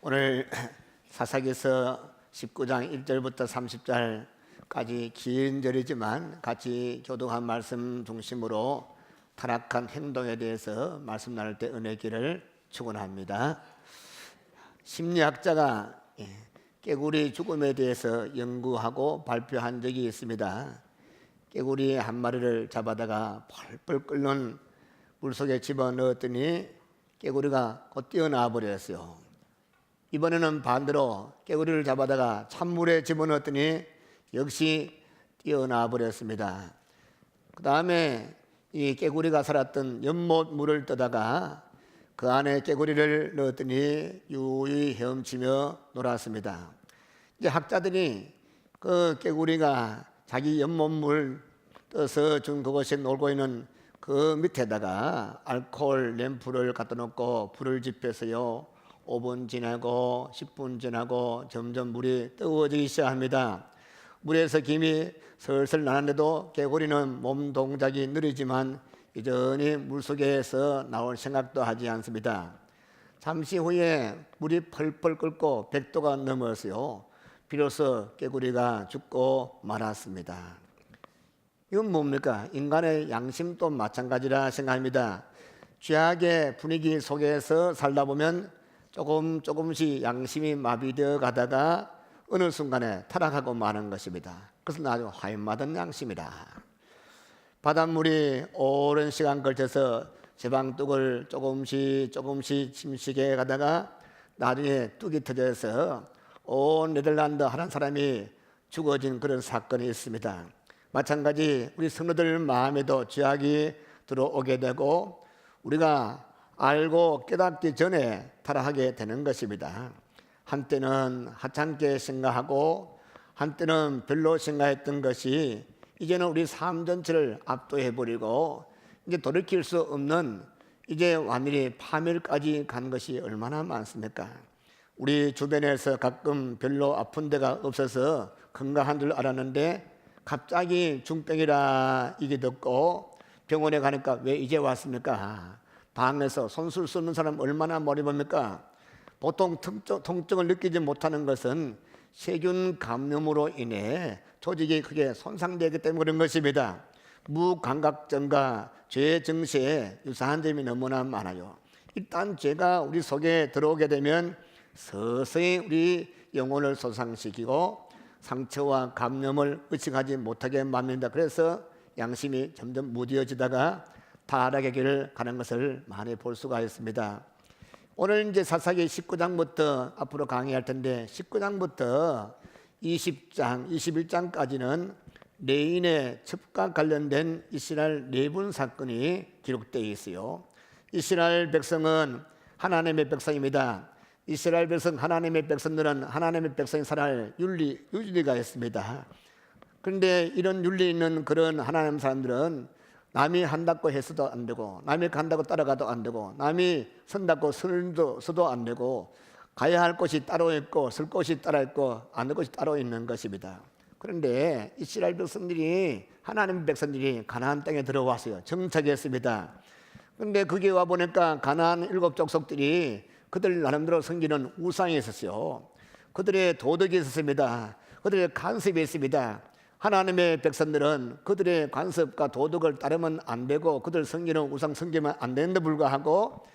오늘 사사기서 19장 1절부터 30절까지 긴 절이지만 같이 교독한 말씀 중심으로 타락한 행동에 대해서 말씀 나눌 때 은혜 길을 축원합니다. 심리학자가 깨구리 죽음에 대해서 연구하고 발표한 적이 있습니다. 깨구리 한 마리를 잡아다가 펄펄 끓는 물속에 집어넣었더니 깨구리가 곧 뛰어나와 버렸어요. 이번에는 반대로 깨구리를 잡아다가 찬물에 집어넣었더니 역시 뛰어나와 버렸습니다. 그 다음에 이 깨구리가 살았던 연못 물을 떠다가 그 안에 깨구리를 넣었더니 유유히 헤엄치며 놀았습니다. 이제 학자들이 그 깨구리가 자기 연못물 떠서 준 그곳에 놀고 있는 그 밑에다가 알코올 램프를 갖다 놓고 불을 지펴서요 5분 지나고 10분 지나고 점점 물이 뜨거워지기 시작합니다. 물에서 김이 슬슬 나는데도 개구리는 몸 동작이 느리지만 여전히 물속에서 나올 생각도 하지 않습니다. 잠시 후에 물이 펄펄 끓고 100도가 넘었어요. 비로소 개구리가 죽고 말았습니다. 이건 뭡니까? 인간의 양심도 마찬가지라 생각합니다. 죄악의 분위기 속에서 살다 보면 조금씩 양심이 마비되어 가다가 어느 순간에 타락하고 마는 것입니다. 그것은 아주 화인맞은 양심이다. 바닷물이 오랜 시간 걸쳐서 제방뚝을 조금씩 침식해 가다가 나중에 뚝이 터져서 온 네덜란드 한 사람이 죽어진 그런 사건이 있습니다. 마찬가지 우리 성도들 마음에도 죄악이 들어오게 되고 우리가 알고 깨닫기 전에 타락하게 되는 것입니다. 한때는 하찮게 생각하고 한때는 별로 생각했던 것이 이제는 우리 삶 전체를 압도해버리고 이제 돌이킬 수 없는 이제 완전히 파멸까지 간 것이 얼마나 많습니까? 우리 주변에서 가끔 별로 아픈 데가 없어서 건강한 줄 알았는데 갑자기 중병이라 이게 듣고 병원에 가니까 왜 이제 왔습니까? 방에서 손술 쏘는 사람 얼마나 머리 봅니까? 보통 통증을 느끼지 못하는 것은 세균 감염으로 인해 조직이 크게 손상되기 때문에 그런 것입니다. 무감각증과 죄 증세에 유사한 점이 너무나 많아요. 일단 죄가 우리 속에 들어오게 되면 서서히 우리 영혼을 손상시키고 상처와 감염을 의식하지 못하게 만듭니다. 그래서 양심이 점점 무뎌지다가 타락의 길을 가는 것을 많이 볼 수가 있습니다. 오늘 이제 사사기 19장부터 앞으로 강의할 텐데 19장부터 20장, 21장까지는 레인의 첩과 관련된 이스라엘 내분 사건이 기록되어 있어요. 이스라엘 백성은 하나님의 백성입니다. 이스라엘 백성, 하나님의 백성들은 하나님의 백성이 살아갈 윤리가 있습니다. 그런데 이런 윤리 있는 그런 하나님 사람들은 남이 한다고 해서도 안 되고 남이 간다고 따라가도 안 되고 남이 선다고 서도 안 되고 가야 할 곳이 따로 있고 쓸 곳이 따로 있고 안 될 곳이 따로 있는 것입니다. 그런데 이스라엘 백성들이 하나님 백성들이 가나안 땅에 들어왔어요. 정착했습니다. 그런데 거기에 와 보니까 가나안 7 족속들이 그들 나름대로 섬기는 우상이 있었어요. 그들의 도덕이 있었습니다. 그들의 간섭이 있습니다. 하나님의 백성들은 그들의 간섭과 도덕을 따르면 안 되고 그들 섬기는 우상 섬기면 안 되는데 불구하고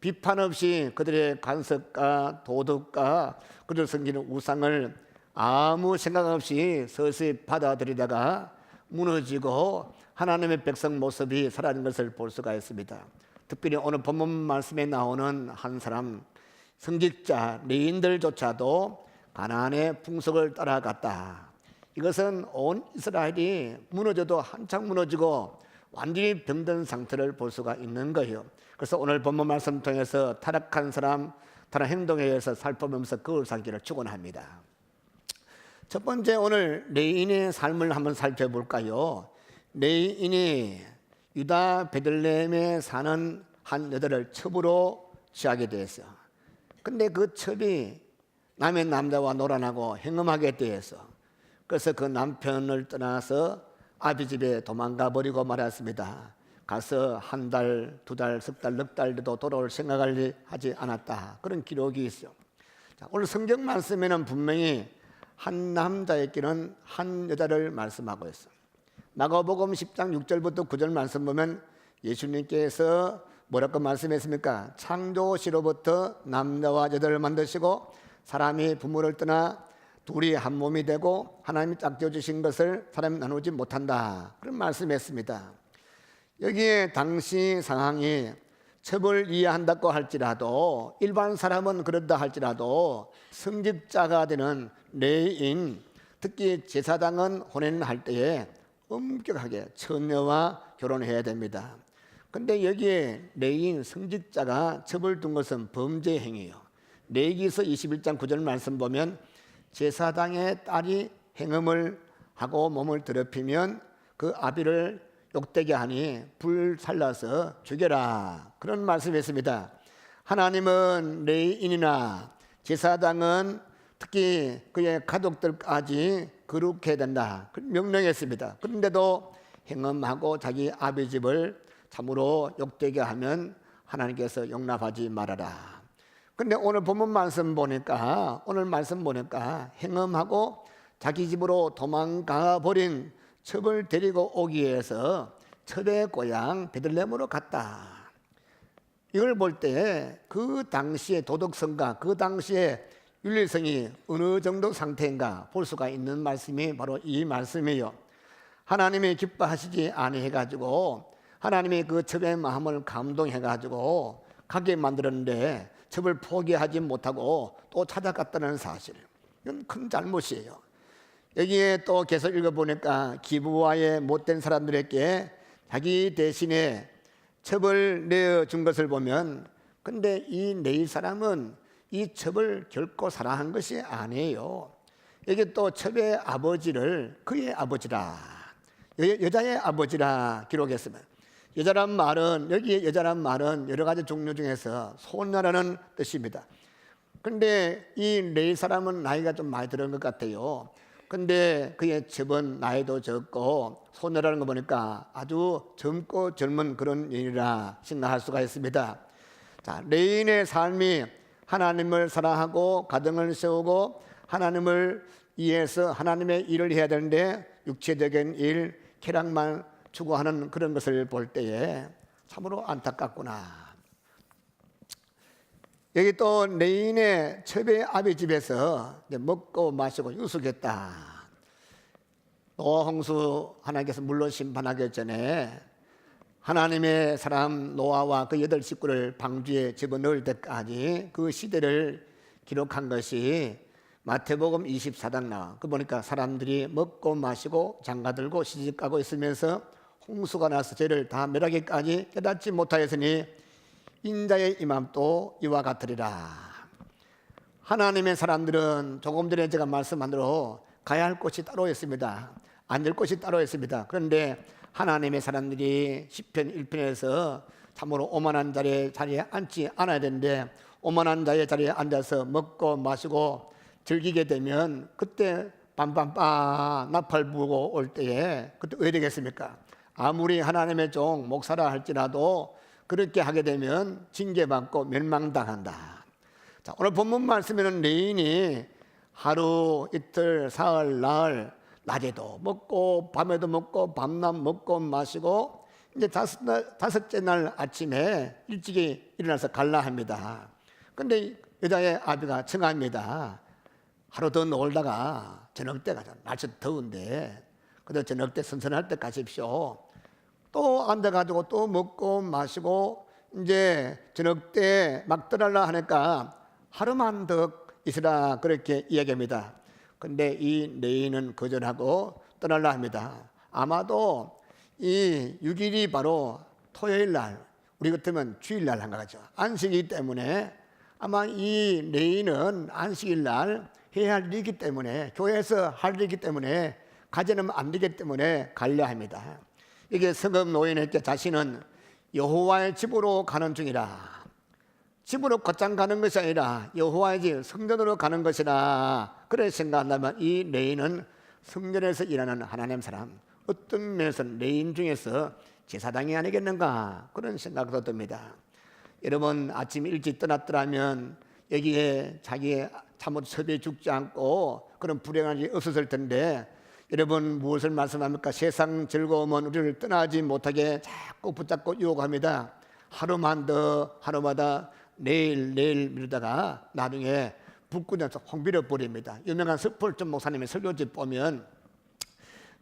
비판 없이 그들의 간섭과 도덕과 그들 섬기는 우상을 아무 생각 없이 서서히 받아들이다가 무너지고 하나님의 백성 모습이 사라진 것을 볼 수가 있습니다. 특별히 오늘 본문 말씀에 나오는 한 사람 성직자 레인들조차도 가나안의 풍속을 따라갔다. 이것은 온 이스라엘이 무너져도 한창 무너지고 완전히 병든 상태를 볼 수가 있는 거예요. 그래서 오늘 본문 말씀 통해서 타락한 사람, 타락 행동에 의해서 살펴보면서 거울 살기를 축원합니다. 첫 번째 오늘 레인의 삶을 한번 살펴볼까요? 레인이 유다 베들레헴에 사는 한 여자를 첩으로 취하게 되었어요. 근데 그 첩이 남의 남자와 놀아나고 행음하게 되어서 그래서 그 남편을 떠나서 아비 집에 도망가 버리고 말았습니다. 가서 한 달, 두 달, 석 달, 넉 달도 돌아올 생각을 하지 않았다. 그런 기록이 있어요. 자, 오늘 성경 말씀에는 분명히 한 남자에게는 한 여자를 말씀하고 있어요. 마가복음 10장 6절부터 9절 말씀 보면 예수님께서 뭐라고 말씀했습니까? 창조시로부터 남자와 여자를 만드시고 사람이 부모를 떠나 둘이 한 몸이 되고 하나님이 짝지어 주신 것을 사람이 나누지 못한다, 그런 말씀했습니다. 여기에 당시 상황이 첩을 이해한다고 할지라도, 일반 사람은 그런다 할지라도 성직자가 되는 레위인, 특히 제사장은 혼인할 때에 엄격하게 처녀와 결혼해야 됩니다. 근데 여기에 레위인 성직자가 첩을 둔 것은 범죄 행위예요. 레위기서 21장 9절 말씀 보면 제사장의 딸이 행음을 하고 몸을 더럽히면 그 아비를 욕되게 하니 불살라서 죽여라, 그런 말씀했습니다. 하나님은 레위인이나 제사장은 특히 그의 가족들까지 거룩해야 된다, 명령했습니다. 그런데도 행음하고 자기 아비 집을 참으로 욕되게 하면 하나님께서 용납하지 말아라. 근데 오늘 본문 말씀 보니까 행음하고 자기 집으로 도망가 버린 첩을 데리고 오기 위해서 첩의 고향 베들레헴으로 갔다. 이걸 볼 때 그 당시의 도덕성과 그 당시의 윤리성이 어느 정도 상태인가 볼 수가 있는 말씀이 바로 이 말씀이에요. 하나님이 기뻐하시지 아니해가지고 하나님이 그 첩의 마음을 감동해가지고 가게 만들었는데 첩을 포기하지 못하고 또 찾아갔다는 사실, 이건 큰 잘못이에요. 여기에 또 계속 읽어보니까 기부와의 못된 사람들에게 자기 대신에 첩을 내어준 것을 보면, 근데 이 레위 사람은 이 첩을 결코 사랑한 것이 아니에요. 여기 또 첩의 아버지를 그의 아버지라, 여자의 아버지라 기록했으면, 여자란 말은, 여기에 여자란 말은 여러 가지 종류 중에서 소녀라는 뜻입니다. 근데 이 레위 사람은 나이가 좀 많이 들은 것 같아요. 근데 그의 첩은 나이도 적고 소녀라는 거 보니까 아주 젊고 젊은 그런 인이라 생각할 수가 있습니다. 자, 레위인의 삶이 하나님을 사랑하고 가정을 세우고 하나님을 위해서 하나님의 일을 해야 되는데 육체적인 일, 쾌락만 추구하는 그런 것을 볼 때에 참으로 안타깝구나. 여기 또 레위인의 첩의 아비 집에서 먹고 마시고 유숙했다. 노아 홍수 하나님께서 물로 심판하기 전에 하나님의 사람 노아와 그 8 식구를 방주에 집어넣을 때까지 그 시대를 기록한 것이 마태복음 24장 나와. 그 보니까 사람들이 먹고 마시고 장가들고 시집가고 있으면서 홍수가 나서 죄를 다 멸하기까지 깨닫지 못하였으니 인자의 임함도 이와 같으리라. 하나님의 사람들은 조금 전에 제가 말씀한 대로 가야 할 곳이 따로 있습니다. 앉을 곳이 따로 있습니다. 그런데 하나님의 사람들이 시편 1편에서 참으로 오만한 자리에 앉지 않아야 되는데 오만한 자의 자리에 앉아서 먹고 마시고 즐기게 되면 그때 빰빰빰 나팔 부고 올 때에 그때 왜 되겠습니까? 아무리 하나님의 종 목사라 할지라도 그렇게 하게 되면 징계받고 멸망당한다. 자, 오늘 본문 말씀에는 레위인이 하루 이틀 사흘 나흘 낮에도 먹고 밤에도 먹고 밤낮 먹고 마시고 이제 다섯째 날 아침에 일찍이 일어나서 갈라 합니다. 근데 여자의 아비가 청합니다. 하루 더 놀다가 저녁 때 가자. 날씨 더운데 그래도 저녁 때 선선할 때 가십시오. 또 앉아가지고 또 먹고 마시고 이제 저녁 때 막 떠나려 하니까 하루만 더 있으라 그렇게 이야기합니다. 근데 이 레위인은 거절하고 떠나려 합니다. 아마도 이 6일이 바로 토요일 날, 우리 같으면 주일 날 한 거죠. 안식이기 때문에 아마 이 레위인은 안식일 날 해야 할 일이기 때문에, 교회에서 할 일이기 때문에 가지는 안 되기 때문에 가려 합니다. 이게 성읍 노인에게 자신은 여호와의 집으로 가는 중이라, 집으로 곧장 가는 것이 아니라 여호와의 집 성전으로 가는 것이라 그래 생각한다면 이 레위인은 성전에서 일하는 하나님 사람, 어떤 면에서 레위인 중에서 제사장이 아니겠는가 그런 생각도 듭니다. 여러분 아침 일찍 떠났더라면 여기에 자기의 참으로 섭외 죽지 않고 그런 불행한 일이 없었을 텐데, 여러분 무엇을 말씀합니까? 세상 즐거움은 우리를 떠나지 못하게 자꾸 붙잡고 유혹합니다. 하루만 더, 하루마다 내일 미루다가 나중에 불끈해서 홍비려 버립니다. 유명한 스폴전 목사님의 설교집 보면,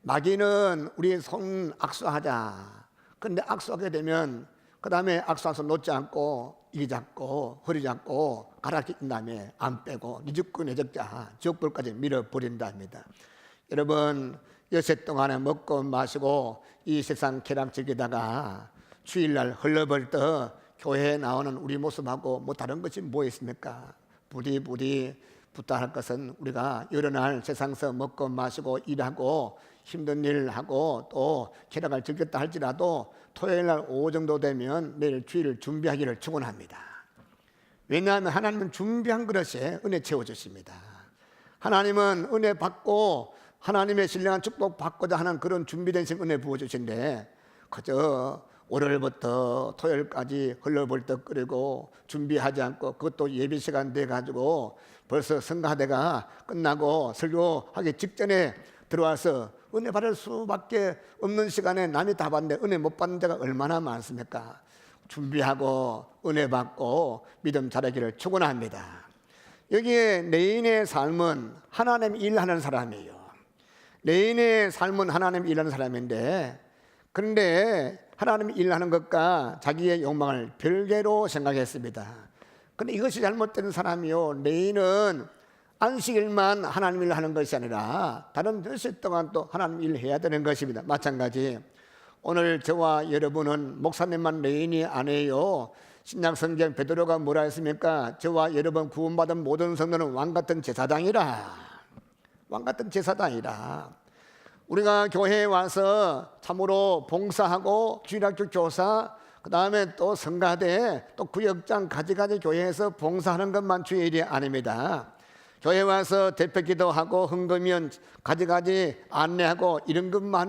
마귀는 우리 손 악수하자. 그런데 악수하게 되면 그 다음에 악수해서 놓지 않고 이 잡고 허리 잡고 가라앉힌 다음에 안 빼고 니죽고 내적자 지옥불까지 밀어버린답니다. 여러분, 여세 동안에 먹고 마시고 이 세상 쾌락 즐기다가 주일날 헐레벌떡 교회에 나오는 우리 모습하고 뭐 다른 것이 뭐 있습니까? 부디 부탁할 것은, 우리가 여러 날 세상에서 먹고 마시고 일하고 힘든 일 하고 또 쾌락을 즐겼다 할지라도 토요일날 오후 정도 되면 내일 주일을 준비하기를 축원합니다. 왜냐하면 하나님은 준비한 그릇에 은혜 채워주십니다. 하나님은 은혜 받고 하나님의 신령한 축복 받고자 하는 그런 준비된 은혜 부어주신데, 그저 월요일부터 토요일까지 헐레벌떡 끓이고 준비하지 않고, 그것도 예배 시간 돼가지고 벌써 성가대가 끝나고 설교하기 직전에 들어와서 은혜 받을 수밖에 없는 시간에 남이 다 받는데 은혜 못 받는 자가 얼마나 많습니까? 준비하고 은혜 받고 믿음 자라기를 축원합니다. 여기에 레인의 삶은 하나님 일하는 사람이에요. 레인의 삶은 하나님 일하는 사람인데, 그런데 하나님 일하는 것과 자기의 욕망을 별개로 생각했습니다. 그런데 이것이 잘못된 사람이요. 레인은 안식일만 하나님 일을 하는 것이 아니라 다른 몇 동안 또 하나님 일을 해야 되는 것입니다. 마찬가지 오늘 저와 여러분은 목사님만 레인이 아니에요. 신약성경 베드로가 뭐라 했습니까? 저와 여러분 구원받은 모든 성도는 왕같은 제사장이라. 왕같은 제사장이라. 우리가 교회에 와서 참으로 봉사하고 주일학교 교사, 그 다음에 또 성가대, 또 구역장 가지가지 교회에서 봉사하는 것만 주의 일이 아닙니다. 교회 와서 대표 기도하고 헌금연 가지가지 안내하고 이런 건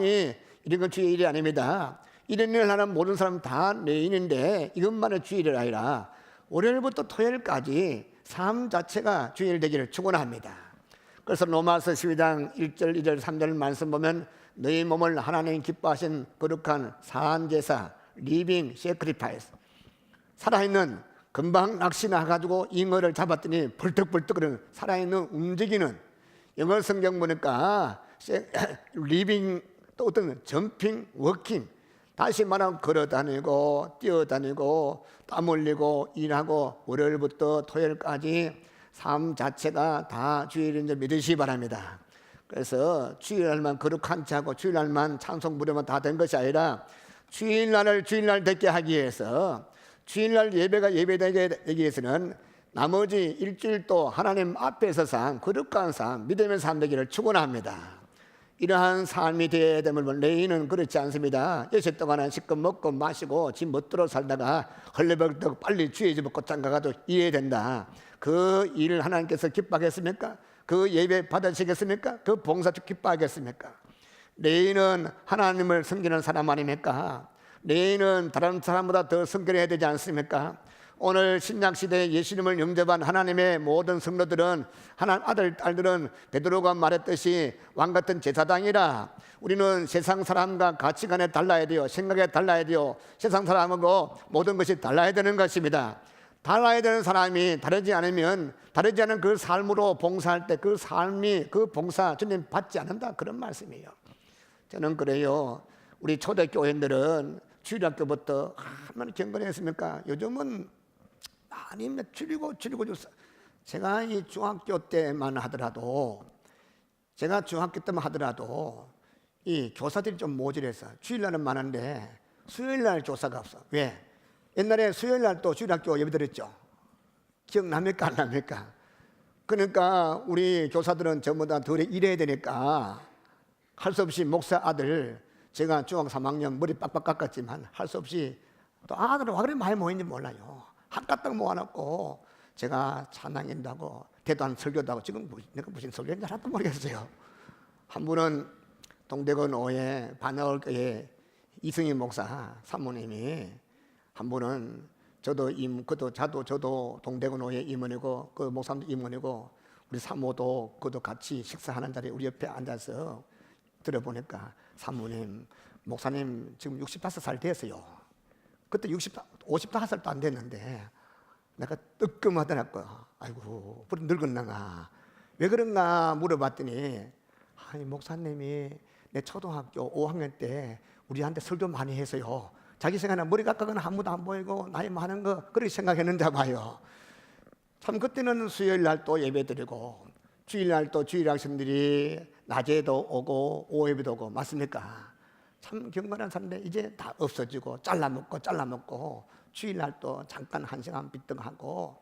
주의 일이 아닙니다. 이런 일을 하는 모든 사람 다 레인인데, 이것만의 주의 일이 아니라 월요일부터 토요일까지 삶 자체가 주의 일 되기를 축원합니다. 그래서 로마서 12장 1절 2절 3절 말씀 보면, 너희 몸을 하나님 기뻐하신 거룩한 사한제사 리빙 세크리파이스, 살아있는, 금방 낚시 나가지고 잉어를 잡았더니 벌떡벌떡거리는 살아있는 움직이는, 영어 성경 보니까 리빙, 또 어떤 점핑, 워킹, 다시 말하면 걸어다니고 뛰어다니고 땀 흘리고 일하고 월요일부터 토요일까지 삶 자체가 다 주일인 줄 믿으시기 바랍니다. 그래서 주일날만 거룩한 채하고 주일날만 찬송 부르면 다 된 것이 아니라, 주일날을 주일날 되게 하기 위해서, 주일날 예배가 예배되게 되기 위해서는 나머지 일주일도 하나님 앞에서 산 거룩한 삶, 믿음의 삶 되기를 축원합니다. 이러한 삶이 되어야 되면 레인은 그렇지 않습니다. 여섯 동안은 실컷 먹고 마시고 집 멋대로 살다가 헐레벌떡 빨리 주의 집에 곧장 가가도 이해된다. 그 일을 하나님께서 기뻐하겠습니까? 그 예배 받으시겠습니까? 그 봉사 기뻐하겠습니까? 레인은 하나님을 섬기는 사람 아닙니까? 레인은 다른 사람보다 더 섬겨야 되지 않습니까? 오늘 신약시대에 예수님을 영접한 하나님의 모든 성도들은, 하나님 아들, 딸들은 베드로가 말했듯이 왕같은 제사장이라. 우리는 세상 사람과 가치관에 달라야 돼요. 생각에 달라야 돼요. 세상 사람하고 모든 것이 달라야 되는 것입니다. 달라야 되는 사람이 다르지 않으면, 다르지 않은 그 삶으로 봉사할 때 그 삶이, 그 봉사 주님 받지 않는다, 그런 말씀이에요. 저는 그래요. 우리 초대교회들은 주일학교부터 얼마나 경건했습니까? 요즘은 많이 줄이고 제가 이 중학교 때만 하더라도, 이 교사들이 좀 모자라서 주일날은 많은데 수요일날 교사가 없어. 왜? 옛날에 수요일날 또 주일학교 예배 드렸죠. 기억납니까? 안 납니까? 그러니까 우리 교사들은 전부 다 덜 일해야 되니까 할 수 없이 목사 아들, 제가 중학 3학년 머리 빡빡 깎았지만 할 수 없이, 또 아들은 와 그래 많이 모였는지 몰라요. 한가닥 모아놓고 제가 찬양인도 하고 대단 설교도 하고, 지금 내가 무슨 설교인지 하나도 모르겠어요. 한 분은 동대건 5회 반야월교회 이승희 목사 사모님이, 한 분은 저도 저도 동대구노회 임원이고 그 목사님도 임원이고 우리 사모도 그도 같이 식사하는 자리에 우리 옆에 앉아서 들어보니까 사모님, 목사님 지금 65살 됐어요. 그때 55살도 안 됐는데 내가 뜨끔하더라고요. 아이고, 우리 늙었나가. 왜 그런가 물어봤더니 아니 목사님이 내 초등학교 5학년 때 우리한테 설교 많이 해서요. 자기 생각에는 머리 깎거나 아무도 안 보이고 나이 많은 거 그렇게 생각했는데 봐요. 참 그때는 수요일 날 또 예배 드리고 주일 날 또 주일 학생들이 낮에도 오고 오후에도 오고 맞습니까? 참 경건한 사람인데 이제 다 없어지고 잘라먹고 주일 날 또 잠깐 1시간 비등하고.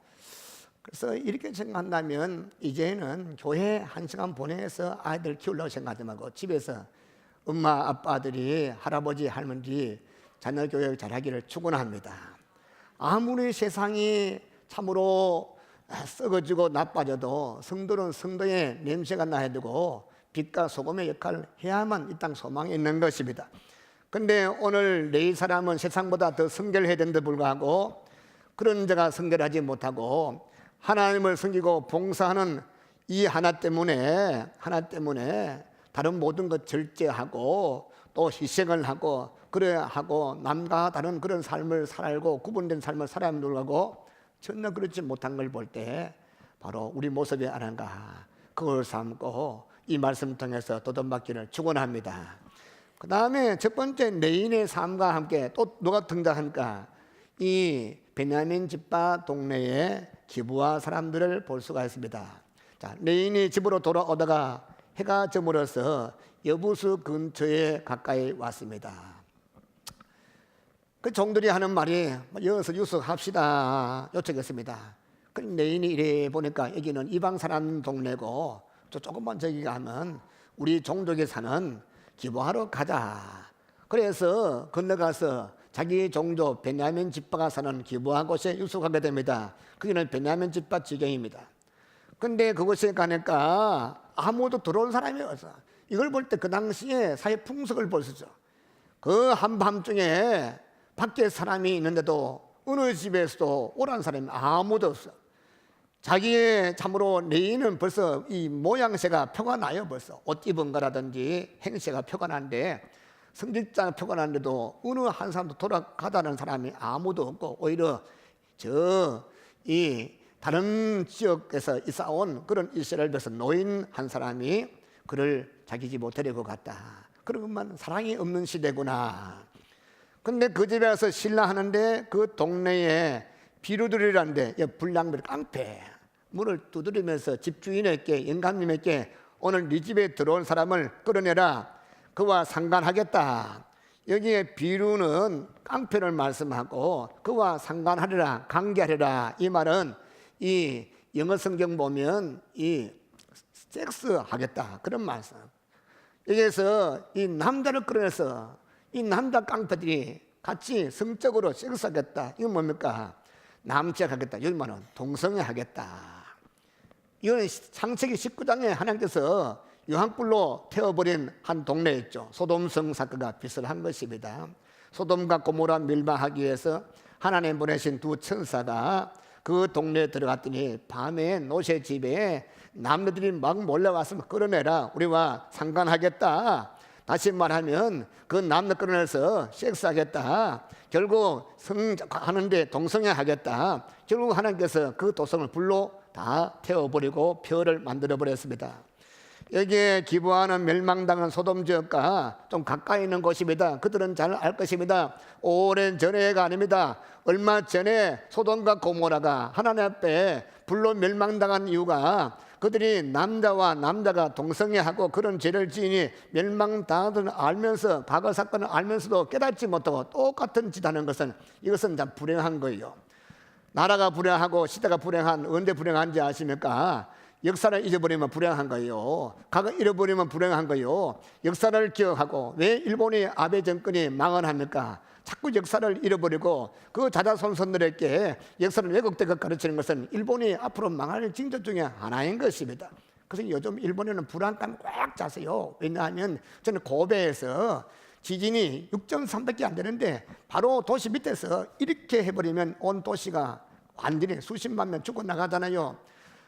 그래서 이렇게 생각한다면 이제는 교회 1시간 보내서 아이들 키우려고 생각하지 말고 집에서 엄마 아빠들이 할아버지 할머니 자녀 교육 잘하기를 축원합니다. 아무리 세상이 참으로 썩어지고 나빠져도 성도는 성도의 냄새가 나야 되고 빛과 소금의 역할을 해야만 이 땅 소망이 있는 것입니다. 그런데 오늘 내일 사람은 세상보다 더 성결해야 되는데 불구하고 그런 자가 성결하지 못하고 하나님을 섬기고 봉사하는 이 하나 때문에 다른 모든 것 절제하고 또 희생을 하고 그래야 하고 남과 다른 그런 삶을 살고 구분된 삶을 살아야 하고 전혀 그렇지 못한 걸 볼 때 바로 우리 모습이 아닌가 그걸 삼고 이 말씀 통해서 도전받기를 축원합니다. 그 다음에 첫 번째 레인의 삶과 함께 또 누가 등장하니까 이 베냐민 집파 동네에 기부한 사람들을 볼 수가 있습니다. 자, 레인이 집으로 돌아오다가 해가 저물어서 여부수 근처에 가까이 왔습니다. 그 종들이 하는 말이 여기서 유숙합시다 요청했습니다. 그 레인이 이래 보니까 여기는 이방 사람 동네고 저 조금만 저기 가면 우리 종족에 사는 기부하러 가자. 그래서 건너가서 자기 종족 베냐민 집파가 사는 기부한 곳에 유숙하게 됩니다. 거기는 베냐민 집파 지경입니다. 근데 그곳에 가니까 아무도 들어온 사람이 없어. 이걸 볼 때 그 당시에 사회 풍속을 볼 수 있죠. 그 한밤중에 밖에 사람이 있는데도 어느 집에서도 오란 사람이 아무도 없어. 자기의 참으로 레인은 벌써 이 모양새가 표가 나요. 벌써 옷 입은 거라든지 행세가 표가 나는데 성직자 표가 나는데도 어느 한 사람도 돌아가다는 사람이 아무도 없고 오히려 이 다른 지역에서 이사온 그런 이스라엘에서 노인 한 사람이 그를 자기 집으로 데리고 갔다. 그런 것만 사랑이 없는 시대구나. 근데 그 집에 가서 신랑하는데 그 동네에 비루들이라는데 불량들 깡패 문을 두드리면서 집주인에게 영감님에게 오늘 네 집에 들어온 사람을 끌어내라. 그와 상관하겠다. 여기에 비루는 깡패를 말씀하고 그와 상관하리라 관계하리라. 이 말은 이 영어 성경 보면 이 섹스하겠다 그런 말씀. 여기에서 이 남자를 끌어내서 이 남자 깡패들이 같이 성적으로 섹스하겠다. 이건 뭡니까? 남색하겠다. 여기 말은 동성애하겠다. 이건 창세기 19장에 하나님께서 유황불로 태워버린 한 동네 있죠. 소돔성 사건과 비슷한 것입니다. 소돔과 고모라 멸망하기 위해서 하나님 보내신 두 천사가 그 동네에 들어갔더니 밤에 노새 집에 남녀들이 막 몰려와서 끌어내라. 우리와 상관하겠다. 다시 말하면 그 남녀 끌어내서 섹스하겠다. 결국 성하는데 동성애 하겠다. 결국 하나님께서 그 도성을 불로 다 태워버리고 표를 만들어버렸습니다. 여기에 기부하는 멸망당한 소돔 지역과 좀 가까이 있는 곳입니다. 그들은 잘 알 것입니다. 오랜 전에가 아닙니다. 얼마 전에 소돔과 고모라가 하나님 앞에 불로 멸망당한 이유가 그들이 남자와 남자가 동성애하고 그런 죄를 지으니 멸망당하는 알면서 과거 사건을 알면서도 깨닫지 못하고 똑같은 짓 하는 것은 이것은 참 불행한 거예요. 나라가 불행하고 시대가 불행한 언제 불행한지 아십니까? 역사를 잊어버리면 불행한 거예요. 과거 잃어버리면 불행한 거예요. 역사를 기억하고 왜 일본의 아베 정권이 망언 합니까? 자꾸 역사를 잃어버리고 그 자자손손들에게 역사를 왜곡되게 가르치는 것은 일본이 앞으로 망할 징조 중에 하나인 것입니다. 그래서 요즘 일본에는 불안감이 꽉 찼어요. 왜냐하면 저는 고베에서 지진이 6.3밖에 안 되는데 바로 도시 밑에서 이렇게 해버리면 온 도시가 완전히 수십만 명 죽어나가잖아요.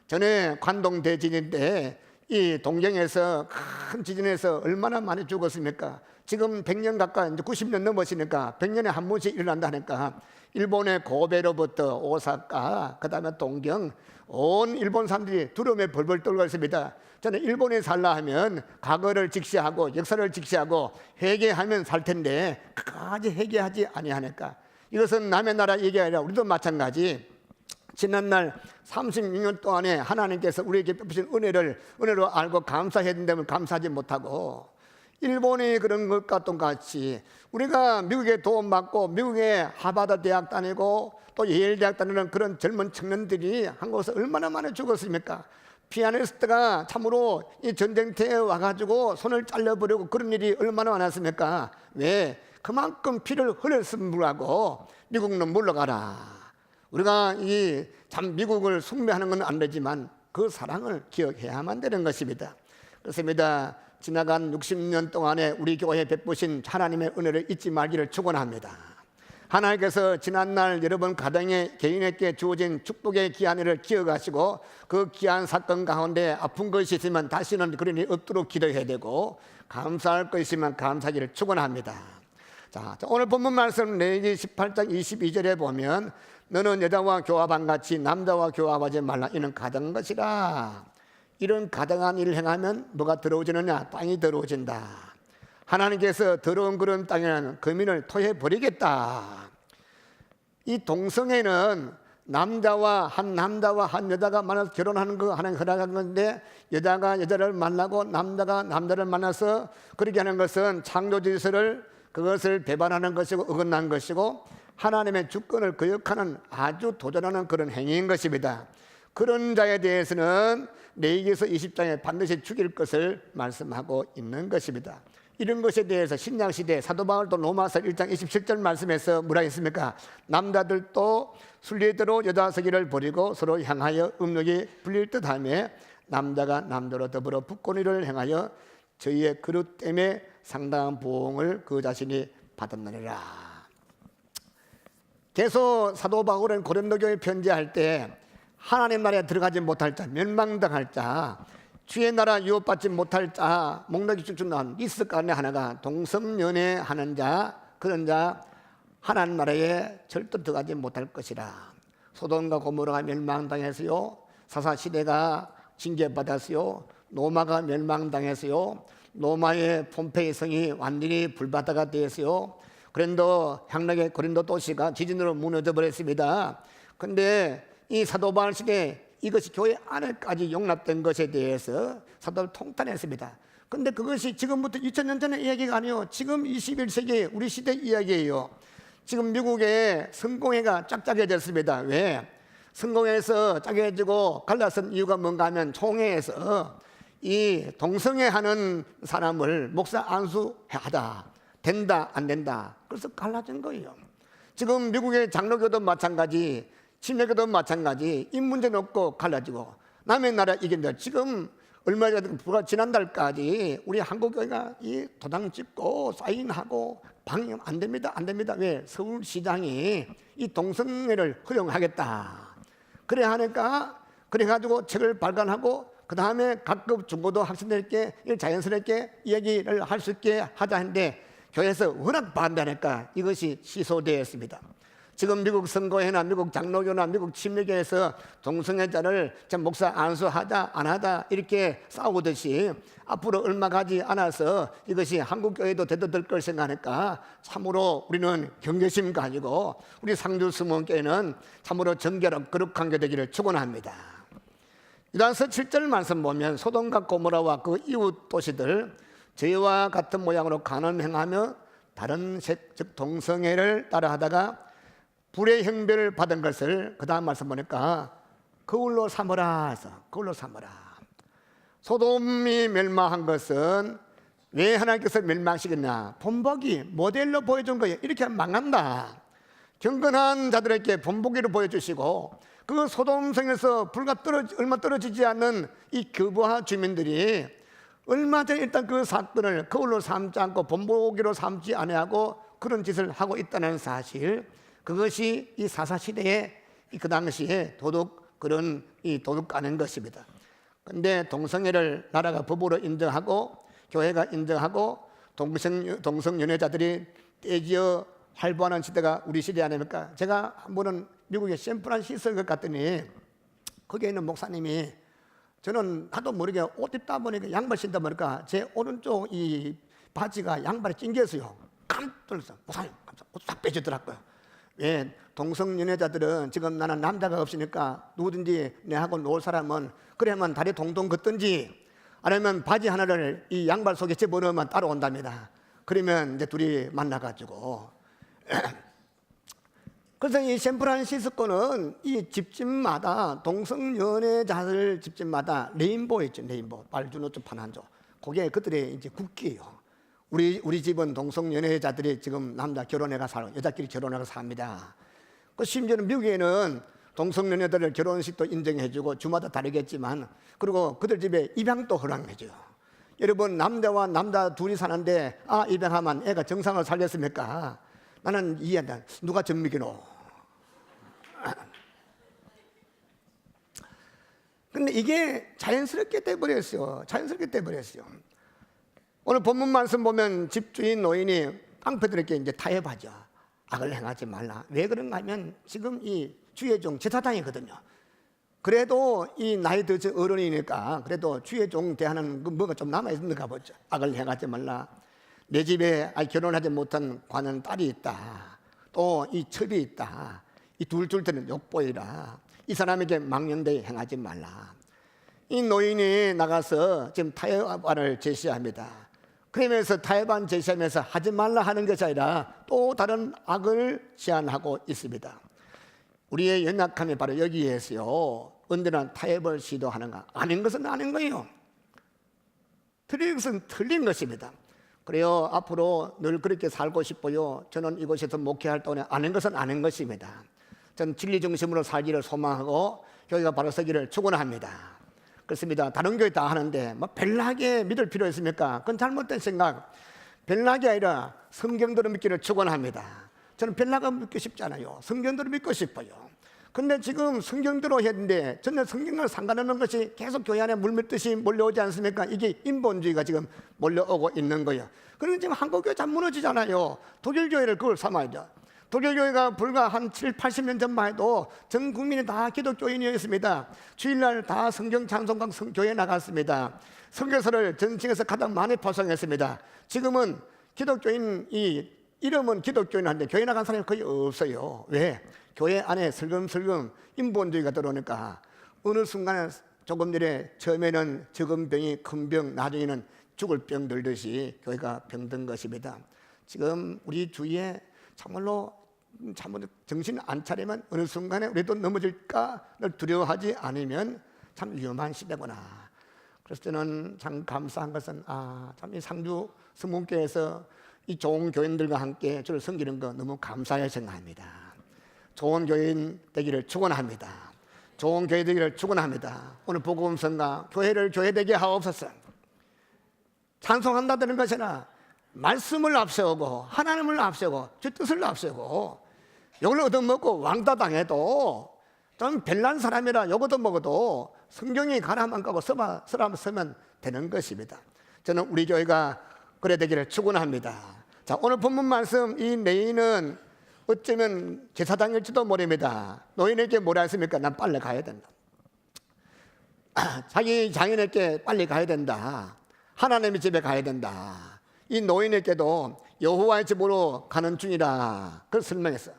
전에 관동 대지진인데 이 동경에서 큰 지진에서 얼마나 많이 죽었습니까? 지금 100년 가까이 이제 90년 넘었으니까 100년에 한 번씩 일어난다니까. 일본의 고베로부터 오사카, 그다음에 동경, 온 일본 사람들이 두려움에 벌벌 떨고 있습니다. 저는 일본에 살라 하면 과거를 직시하고 역사를 직시하고 회개하면 살 텐데 끝까지 회개하지 아니하니까. 이것은 남의 나라 얘기 아니라 우리도 마찬가지. 지난날 36년 동안에 하나님께서 우리에게 베푸신 은혜로 알고 감사해야 된다면 감사하지 못하고, 일본이 그런 것과 똑같이 우리가 미국에 도움 받고 미국에 하버드 대학 다니고 또 예일 대학 다니는 그런 젊은 청년들이 한국에서 얼마나 많이 죽었습니까? 피아니스트가 참으로 이 전쟁터에 와가지고 손을 잘라버리고 그런 일이 얼마나 많았습니까? 왜? 그만큼 피를 흘렸음을 불구하고 미국은 물러가라. 우리가 참 미국을 숭배하는 건 안 되지만 그 사랑을 기억해야만 되는 것입니다. 그렇습니다. 지나간 60년 동안에 우리 교회에 베푸신 하나님의 은혜를 잊지 말기를 축원합니다. 하나님께서 지난날 여러분 가정에 개인에게 주어진 축복의 귀한 일을 기억하시고 그 귀한 사건 가운데 아픈 것이 있으면 다시는 그런 일이 없도록 기도해야 되고, 감사할 것이 있으면 감사하기를 축원합니다. 자, 오늘 본문 말씀 레위기 18장 22절에 보면 너는 여자와 교합한 같이 남자와 교합하지 말라. 이는 가증한 것이라. 이런 가증한 일을 행하면 뭐가 더러워지느냐? 땅이 더러워진다. 하나님께서 더러운 그런 땅에는 거민을 토해버리겠다. 이 동성애는 남자와 한 여자가 만나서 결혼하는 거 하나님 허락한 건데, 여자가 여자를 만나고 남자가 남자를 만나서 그렇게 하는 것은 창조 질서를 그것을 배반하는 것이고 어긋난 것이고 하나님의 주권을 거역하는 아주 도전하는 그런 행위인 것입니다. 그런 자에 대해서는 레위기서 20장에 반드시 죽일 것을 말씀하고 있는 것입니다. 이런 것에 대해서 신약시대 사도 바울도 로마서 1장 27절 말씀에서 뭐라 했습니까? 남자들도 순리대로 여자 서기를 버리고 서로 향하여 음욕이 불릴 듯하며 남자가 남자로 더불어 북권위를 행하여 저희의 그릇 때문에 상당한 보응을 그 자신이 받았느니라. 계속 사도 바울은 고린도 교회 편지할 때 하나님 나라에 들어가지 못할 자, 멸망당할 자, 주의 나라 유업받지 못할 자, 목록이 쭉쭉 나온 리스트 가운데 하나가 동성연애하는 자, 그런 자 하나님 나라에 절대 들어가지 못할 것이라. 소돔과 고모라가 멸망당했어요. 사사시대가 징계받았어요. 로마가 멸망당했어요. 로마의 폼페이 성이 완전히 불바다가 되었어요. 향락의 고린도 도시가 지진으로 무너져 버렸습니다. 그런데 이 사도 바울 시대에 이것이 교회 안에까지 용납된 것에 대해서 사도를 통탄했습니다. 그런데 그것이 지금부터 2000년 전의 이야기가 아니에요. 지금 21세기 우리 시대 이야기예요. 지금 미국의 성공회가 짝짝해졌습니다. 왜? 성공회에서 짝해지고 갈라선 이유가 뭔가 하면 총회에서 이 동성애하는 사람을 목사 안수하다. 된다 안 된다. 그래서 갈라진 거예요. 지금 미국의 장로교도 마찬가지, 침례교도 마찬가지. 이 문제는 없고 갈라지고 남의 나라 이긴다. 지금 얼마 전에 지난달까지 우리 한국교회가 이 도장 찍고 사인하고 방영 안 됩니다. 안 됩니다. 왜? 서울시장이 이 동성애를 허용하겠다. 그래 하니까 그래가지고 책을 발간하고 그 다음에 각급 중고도 학생들께 자연스럽게 얘기를 할 수 있게 하자 했는데 교회에서 워낙 반대하니까 이것이 취소되었습니다. 지금 미국 선거회나 미국 장로교나 미국 침례교에서 동성애자를 목사 안수하자 안 하자 이렇게 싸우듯이 앞으로 얼마 가지 않아서 이것이 한국교회도 되돌릴 걸 생각하니까 참으로 우리는 경계심 가지고 우리 상주수문교회는 참으로 정결하고 거룩한 교 되기를 축원합니다. 유다서 7절 말씀 보면 소돔과 고모라와 그 이웃 도시들 저희와 같은 모양으로 간음 행하며 다른 색 즉 동성애를 따라하다가 불의 형벌을 받은 것을 그 다음 말씀 보니까 거울로 삼으라 해서 거울로 삼으라. 소돔이 멸망한 것은 왜 하나님께서 멸망시켰냐? 본보기 모델로 보여준 거예요. 이렇게 하면 망한다. 경건한 자들에게 본보기를 보여주시고 그 소돔성에서 불과 얼마 떨어지지 않는 이 교부하 주민들이 얼마 전에 일단 그 사건을 거울로 삼지 않고 본보기로 삼지 아니하고 그런 짓을 하고 있다는 사실, 그것이 이 사사시대에 그 당시에 그런 이 도둑 까는 것입니다. 그런데 동성애를 나라가 법으로 인정하고 교회가 인정하고 동성연애자들이 떼지어 활보하는 시대가 우리 시대 아닙니까? 제가 한 번은 미국의 샌프란시스코 갔더니 거기에 있는 목사님이, 저는 나도 모르게 옷 입다 보니까 양말 신다 보니까 제 오른쪽 이 바지가 양발에 찡겼어요. 깜짝 놀랐어. 목사님, 옷 싹 빼주더라고요. 왜? 동성연애자들은 지금 나는 남자가 없으니까 누구든지 내하고 놀 사람은 그래야만 다리 동동 걷든지 아니면 바지 하나를 이 양발 속에 집어넣으면 따라온답니다. 그러면 이제 둘이 만나가지고 그래서 이 샌프란시스코는 이 집집마다 동성연애자들 집집마다 레인보우 있죠. 레인보우 빨주노초 파란조, 그게 그들의 이제 국기예요. 우리 집은 동성연애자들이 지금 남자 결혼해가 살고 여자끼리 결혼해가 삽니다. 그 심지어는 미국에는 동성연애자들 결혼식도 인정해주고 주마다 다르겠지만, 그리고 그들 집에 입양도 허락해줘요. 여러분, 남자와 남자 둘이 사는데 입양하면 애가 정상을 살렸습니까? 나는 이해한다. 누가 전미기노? 근데 이게 자연스럽게 돼버렸어요. 자연스럽게 돼버렸어요. 오늘 본문 말씀 보면 집주인 노인이 깡패들에게 이제 타협하죠. 악을 행하지 말라. 왜 그런가 하면 지금 이 주의 종 제사장이거든요. 그래도 이 나이 드신 어른이니까 그래도 주의 종 대하는 뭐가 좀 남아있는가 보죠. 악을 행하지 말라. 내 집에 결혼하지 못한 관은 딸이 있다. 또 이 첩이 있다. 이 둘째는 욕보이라. 이 사람에게 망령되이 행하지 말라. 이 노인이 나가서 지금 타협안을 제시합니다. 그러면서 타협안 제시하면서 하지 말라 하는 것이 아니라 또 다른 악을 제안하고 있습니다. 우리의 연약함이 바로 여기에서요. 언제나 타협을 시도하는가? 아닌 것은 아닌 거예요. 틀린 것은 틀린 것입니다. 그래요. 앞으로 늘 그렇게 살고 싶어요. 저는 이곳에서 목회할 동안에 아닌 것은 아닌 것입니다. 저는 진리 중심으로 살기를 소망하고 교회가 바로 서기를 축원합니다. 그렇습니다. 다른 교회 다 하는데 뭐 별나게 믿을 필요 있습니까? 그건 잘못된 생각. 별나게 아니라 성경대로 믿기를 축원합니다. 저는 별나가 믿고 싶지 않아요. 성경대로 믿고 싶어요. 근데 지금 성경대로 했는데 전혀 성경과 상관없는 것이 계속 교회 안에 물밀듯이 몰려오지 않습니까? 이게 인본주의가 지금 몰려오고 있는 거예요. 그런데 지금 한국교회 잘 무너지잖아요. 독일교회를 그걸 삼아야죠. 독일교회가 불과 한 7, 80년 전만 해도 전 국민이 다 기독교인이었습니다. 주일날 다 성경 찬송강 교회에 나갔습니다. 선교사를 전층에서 가장 많이 파송했습니다. 지금은 기독교인 이름은 기독교인한데 교회 나간 사람이 거의 없어요. 왜? 교회 안에 슬금슬금 인본주의가 들어오니까 어느 순간에 조금 전에 처음에는 적은 병이 큰 병, 나중에는 죽을 병 들듯이 교회가 병든 것입니다. 지금 우리 주위에 참말로 잘못 정신 안 차리면 어느 순간에 우리도 넘어질까를 두려워하지 않으면 참 위험한 시대구나. 그래서 저는 참 감사한 것은 참 이 상주 성문교회에서 이 좋은 교인들과 함께 저를 섬기는 거 너무 감사하게 생각합니다. 좋은 교인 되기를 축원합니다. 좋은 교회 되기를 축원합니다. 오늘 복음성가 교회를 교회되게 하옵소서. 찬송한다는 것이 아니라 말씀을 앞세우고 하나님을 앞세우고 주 뜻을 앞세우고 이걸 얻어먹고 왕따 당해도 좀 별난 사람이라 요것도 먹어도 성경이 가라만 가고 서면 되는 것입니다. 저는 우리 교회가 그래 되기를 축원합니다. 자, 오늘 본문 말씀 이 레이는 어쩌면 제사장일지도 모릅니다. 노인에게 뭐라 했습니까? 난 빨리 가야 된다. 자기 장인에게 빨리 가야 된다. 하나님의 집에 가야 된다. 이 노인에게도 여호와의 집으로 가는 중이라 그걸 설명했어.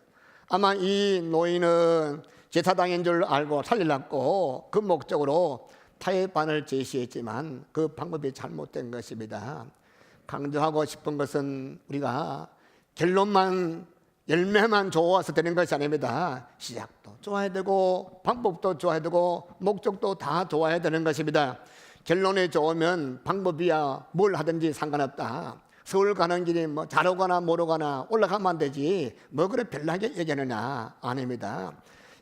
아마 이 노인은 제사장인 줄 알고 살리려고 그 목적으로 타협안을 제시했지만 그 방법이 잘못된 것입니다. 강조하고 싶은 것은 우리가 결론만 열매만 좋아서 되는 것이 아닙니다. 시작도 좋아야 되고 방법도 좋아야 되고 목적도 다 좋아야 되는 것입니다. 결론이 좋으면 방법이야 뭘 하든지 상관없다. 서울 가는 길이 뭐 잘 오거나 못 오거나 올라가면 안 되지 뭐 그래 별나게 얘기하느냐. 아닙니다.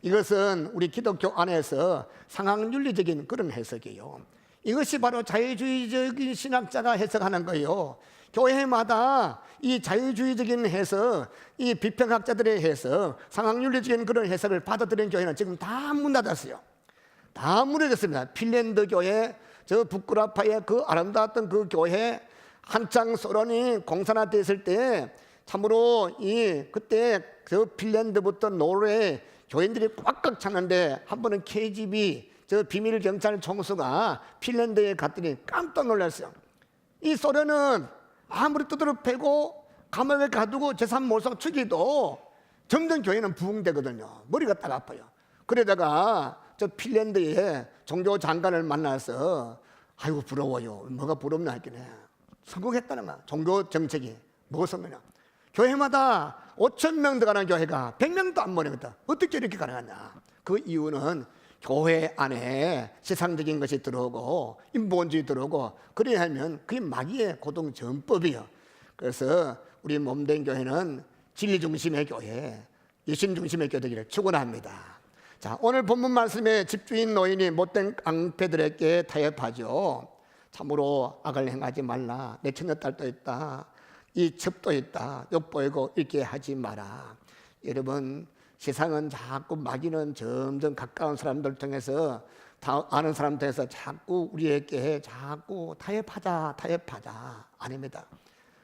이것은 우리 기독교 안에서 상황윤리적인 그런 해석이에요. 이것이 바로 자유주의적인 신학자가 해석하는 거예요. 교회마다 이 자유주의적인 해석, 이 비평학자들의 해석, 상황윤리적인 그런 해석을 받아들인 교회는 지금 다 문 닫았어요. 다 무너졌습니다. 핀란드 교회, 저 부쿠라파의 그 아름다웠던 그 교회, 한창 소련이 공산화됐을 때 참으로 그때 저 핀란드부터 노르웨이 교인들이 꽉꽉 찼는데 한 번은 KGB 저 비밀 경찰 총수가 핀란드에 갔더니 깜짝 놀랐어요. 이 소련은 아무리 두드러 패고 감옥에 가두고 재산 몰수하고 죽이도 점점 교회는 부흥되거든요. 머리가 딱 아파요. 그러다가 저 핀란드의 종교 장관을 만나서 아이고 부러워요. 뭐가 부럽나 했더니 성공했다는 거야. 종교 정책이 뭐가 성공이냐. 교회마다 5,000명 들어가는 교회가 100명도 안 모이거든. 어떻게 이렇게 가능하냐. 그 이유는 교회 안에 세상적인 것이 들어오고 인본주의 들어오고 그래야 하면 그게 마귀의 고동전법이에요. 그래서 우리 몸된 교회는 진리 중심의 교회, 예신 중심의 교회 되기를 축원합니다. 자, 오늘 본문 말씀에 집주인 노인이 못된 깡패들에게 타협하죠. 참으로 악을 행하지 말라. 내 처녀딸도 있다. 이 첩도 있다. 욕보이고 읽게 하지 마라. 여러분, 세상은 자꾸 마귀는 점점 가까운 사람들 통해서 아는 사람 통해서 자꾸 우리에게 자꾸 타협하자 아닙니다.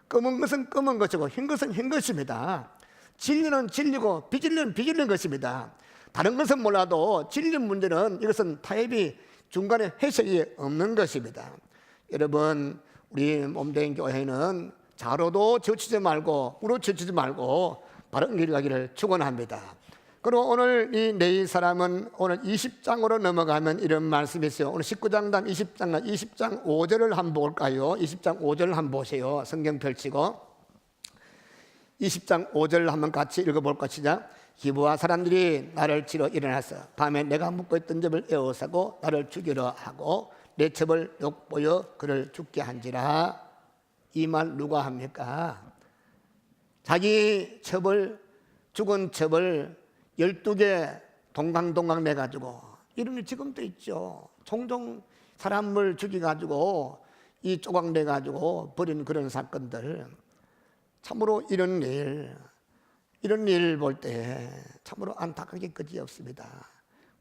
검은 것은 검은 것이고 흰 것은 흰 것입니다. 진리는 진리고 비진리는 비진리인 것입니다. 다른 것은 몰라도 진리 문제는 이것은 타협이 중간에 해석이 없는 것입니다. 여러분, 우리 몸된 교회는 좌로도 치우치지 말고 우로 치우치지 말고 바른 길 가기를 축원합니다. 그리고 오늘 이 네 사람은 오늘 20장으로 넘어가면 이런 말씀이 있어요. 오늘 19장 다음 20장 5절을 한번 볼까요? 20장 5절을 한번 보세요. 성경 펼치고 20장 5절 한번 같이 읽어볼까 시작. 기브와 사람들이 나를 치러 일어나서 밤에 내가 묻고 있던 점을 에워싸고 나를 죽이려 하고 내 첩을 욕보여 그를 죽게 한지라. 이 말 누가 합니까? 자기 첩을 죽은 첩을 12개 동강 내가지고 이런 게 지금도 있죠. 종종 사람을 죽여가지고 이 조각 내가지고 버린 그런 사건들. 참으로 이런 일 볼 때 참으로 안타깝게 끝이 없습니다.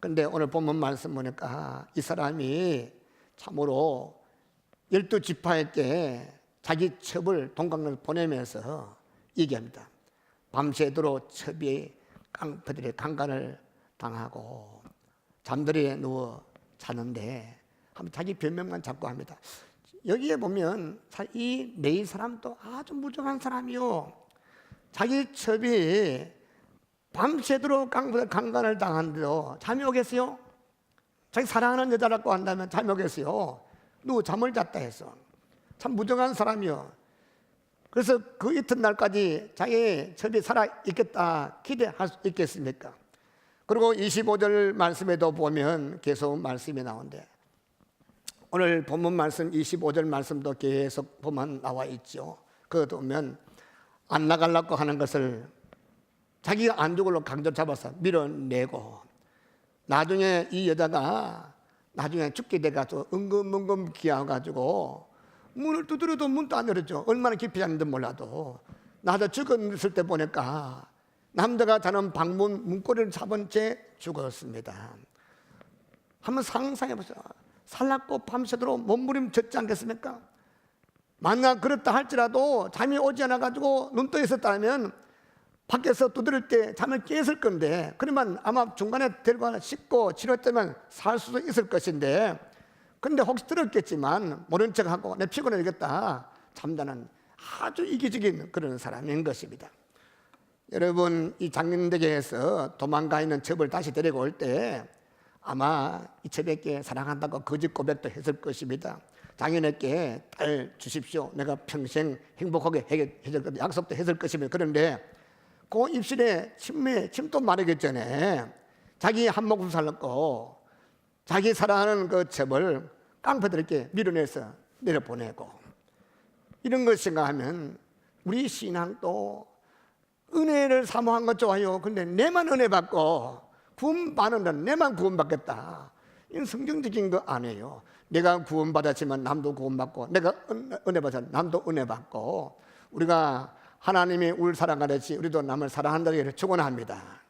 그런데 오늘 본문 말씀 보니까 이 사람이 참으로 12지파에게 자기 첩을 동강을 보내면서 얘기합니다. 밤새도록 첩이 깡패들의 강간을 당하고 잠들이 누워 자는데 자기 변명만 자꾸 합니다. 여기에 보면 이 네 사람도 아주 무정한 사람이요. 자기 첩이 밤새도록 강간을 당하는데도 잠이 오겠어요? 자기 사랑하는 여자라고 한다면 잠이 오겠어요? 누구 잠을 잤다 해서 참 무정한 사람이요. 그래서 그 이튿날까지 자기 첩이 살아있겠다 기대할 수 있겠습니까? 그리고 25절 말씀에도 보면 계속 말씀이 나오는데 오늘 본문 말씀 25절 말씀도 계속 보면 나와 있죠. 그것도 보면 안 나가려고 하는 것을 자기가 안 죽으려고 강조 잡아서 밀어내고 나중에 이 여자가 나중에 죽게 돼가지고 은근문근 기어가지고 문을 두드려도 문도 안 열었죠. 얼마나 깊이 잤는지 몰라도. 나도 죽었을 때 보니까 남자가 자는 방문 문고리를 잡은 채 죽었습니다. 한번 상상해보세요. 살랐고 밤새도록 몸부림쳤지 않겠습니까? 만약 그렇다 할지라도 잠이 오지 않아가지고 눈 떠 있었다면 밖에서 두드릴 때 잠을 깼을 건데 그러면 아마 중간에 데리고 씻고 치료했다면 살 수도 있을 것인데 근데 혹시 들었겠지만 모른 척하고 내 피곤해지겠다 잠자는 아주 이기적인 그런 사람인 것입니다. 여러분 이 장년대교에서 도망가 있는 첩을 다시 데리고 올 때 아마 이 첩에게 사랑한다고 거짓 고백도 했을 것입니다. 장인에게 딸 주십시오. 내가 평생 행복하게 해줄 것도 약속도 했을 것입니다. 그런데 그 입술에 침도 마르기 전에 자기 한 목숨 살렸고 자기 사랑하는 그 첩을 깡패들에게 밀어내서 내려보내고 이런 걸 생각하면 우리 신앙도 은혜를 사모한 것 좋아요. 근데 내만 은혜 받고 구원 받는 내만 구원 받겠다. 이건 성경적인 거 아니에요. 내가 구원받았지만 남도 구원받고, 내가 은혜 받았지만 남도 은혜 받고, 우리가 하나님이 우리를 사랑하듯이 우리도 남을 사랑한다고 축원합니다.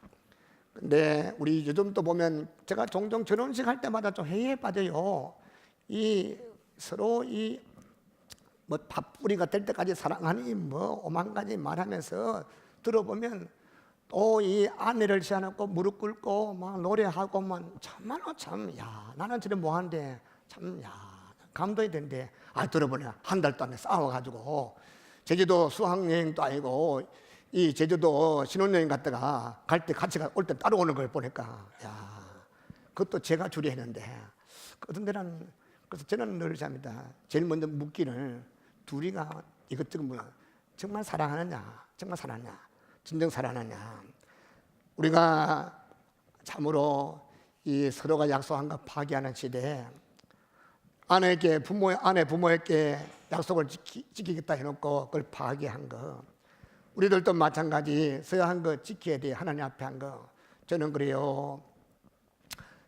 근데 우리 요즘 또 보면 제가 종종 결혼식 할 때마다 좀 회의에 빠져요. 이 서로 이 뭐 밥풀이가 될 때까지 사랑하니 뭐 오만 가지 말하면서 들어보면 또 이 아내를 지어놓고 무릎 꿇고 막 노래하고 막 참말로 참, 야 나는 저래 뭐한데 참, 야 감동이 되는데, 들어보냐 한 달 동안에 싸워가지고 제주도 수학여행도 아니고 이 제주도 신혼여행 갔다가 갈 때 같이 올 때 따라오는 걸 보니까, 야 그것도 제가 주례했는데 어떤 데는, 그래서 저는 늘 합니다. 제일 먼저 묻기를, 둘이가 이것저것 뭐 정말 사랑하느냐, 정말 사랑하냐, 진정 사랑하느냐. 우리가 참으로 이 서로가 약속한 거 파기하는 시대에 아내 부모에게 약속을 지키겠다 해놓고 그걸 파기한 거, 우리들도 마찬가지 서야 거 지켜야 돼. 하나님 앞에 한 거. 저는 그래요.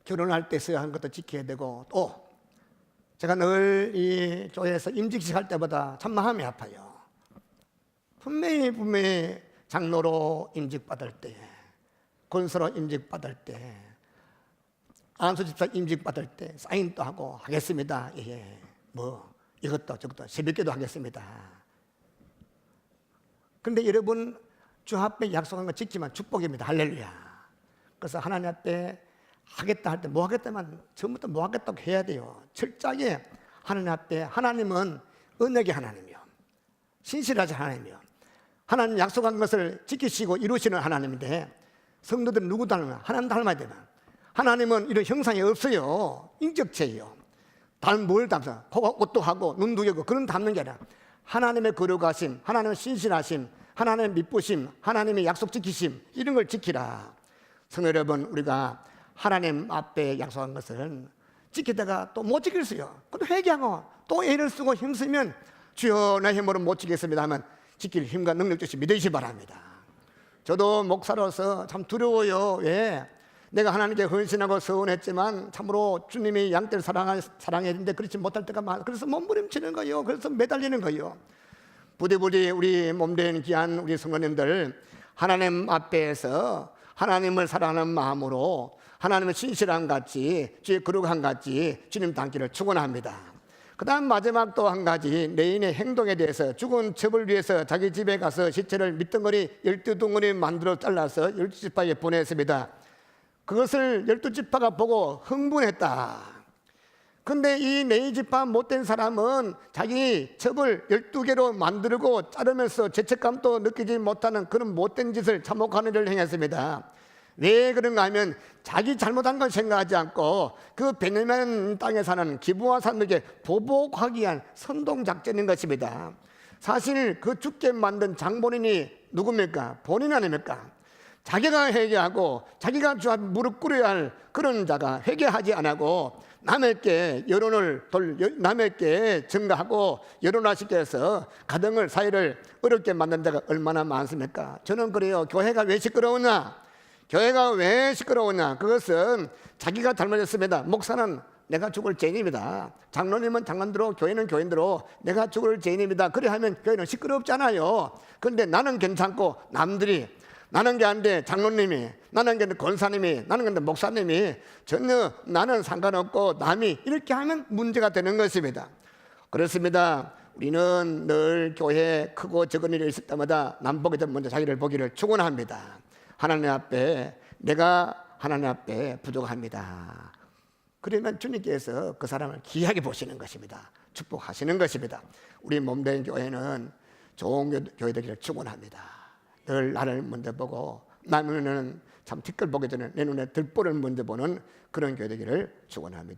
결혼할 때 서야 한 것도 지켜야 되고, 또 제가 늘 이 교회에서 임직식 할 때보다 참 마음이 아파요. 분명히 장로로 임직받을 때, 권사로 임직받을 때, 안수집사 임직받을 때 사인도 하고 하겠습니다. 예, 뭐 이것도 저것도 새벽기도 하겠습니다. 그런데 여러분, 주 앞에 약속한 거 지키면 축복입니다. 할렐루야. 그래서 하나님 앞에 하겠다 할 때 뭐 하겠다면 처음부터 뭐 하겠다고 해야 돼요. 철저하게 하나님 앞에, 하나님은 은혜의 하나님이요, 신실하신 하나님이요, 하나님 약속한 것을 지키시고 이루시는 하나님인데, 성도들은 누구 닮으면 하나님 닮아야 되나? 하나님은 이런 형상이 없어요. 인격체예요. 뭘 닮아? 옷도 하고 눈도 여고 그런 닮는 게 아니라 하나님의 거룩하심, 하나님의 신실하심, 하나님의 미쁘심, 하나님의 약속 지키심, 이런 걸 지키라. 성도 여러분, 우리가 하나님 앞에 약속한 것을 지키다가 또 못 지켰어요. 그것도 회개하고 또 애를 쓰고 힘쓰면 주여 내 힘으로 못 지켰습니다 하면 지킬 힘과 능력 주시 믿으시기 바랍니다. 저도 목사로서 참 두려워요. 왜? 내가 하나님께 헌신하고 서원했지만 참으로 주님이 양떼를 사랑해야 되는데 그렇지 못할 때가 많아. 그래서 몸부림치는 거예요. 그래서 매달리는 거예요. 부디부디 우리 몸된 귀한 우리 성도님들, 하나님 앞에서 하나님을 사랑하는 마음으로 하나님의 신실함 같이, 주의 거룩함 같이 주님 닮기를 축원합니다. 그 다음 마지막 또 한 가지, 내인의 행동에 대해서, 죽은 첩을 위해서 자기 집에 가서 시체를 밑덩어리 12덩어리 만들어 잘라서 12지파에 보냈습니다. 그것을 12지파가 보고 흥분했다. 근데 이 네지파 못된 사람은 자기 첩을 12개로 만들고 자르면서 죄책감도 느끼지 못하는 그런 못된 짓을, 참혹한 일을 행했습니다. 왜 그런가 하면 자기 잘못한 걸 생각하지 않고 그 베냐민 땅에 사는 기브아 사람에게 보복하기 위한 선동작전인 것입니다. 사실 그 죽게 만든 장본인이 누굽니까? 본인 아닙니까? 자기가 회개하고 자기가 주 앞에 무릎 꿇어야 할 그런 자가 회개하지 않고 남에게 남에게 증가하고 여론화시켜 해서 가정을, 사회를 어렵게 만든 자가 얼마나 많습니까? 저는 그래요. 교회가 왜 시끄러우냐? 교회가 왜 시끄러우냐? 그것은 자기가 잘못했습니다. 목사는 내가 죽을 죄인입니다. 장로님은 장관대로, 교회는 교인대로 내가 죽을 죄인입니다. 그래 하면 교회는 시끄럽잖아요. 그런데 나는 괜찮고 남들이, 나는 게 안 돼, 장로님이, 나는 게 권사님이, 나는 게 목사님이, 전혀 나는 상관없고 남이 이렇게 하면 문제가 되는 것입니다. 그렇습니다. 우리는 늘 교회 크고 적은 일이 있을 때마다 남 보기 전 먼저 자기를 보기를 축원합니다. 하나님 앞에, 내가 하나님 앞에 부족합니다. 그러면 주님께서 그 사람을 귀하게 보시는 것입니다. 축복하시는 것입니다. 우리 몸된 교회는 좋은 교회 되기를 축원합니다. 늘 나를 먼저 보고 남의 눈에는 참 티끌 보기 전에 내 눈에 들보를 먼저 보는 그런 교회 되기를 축원합니다.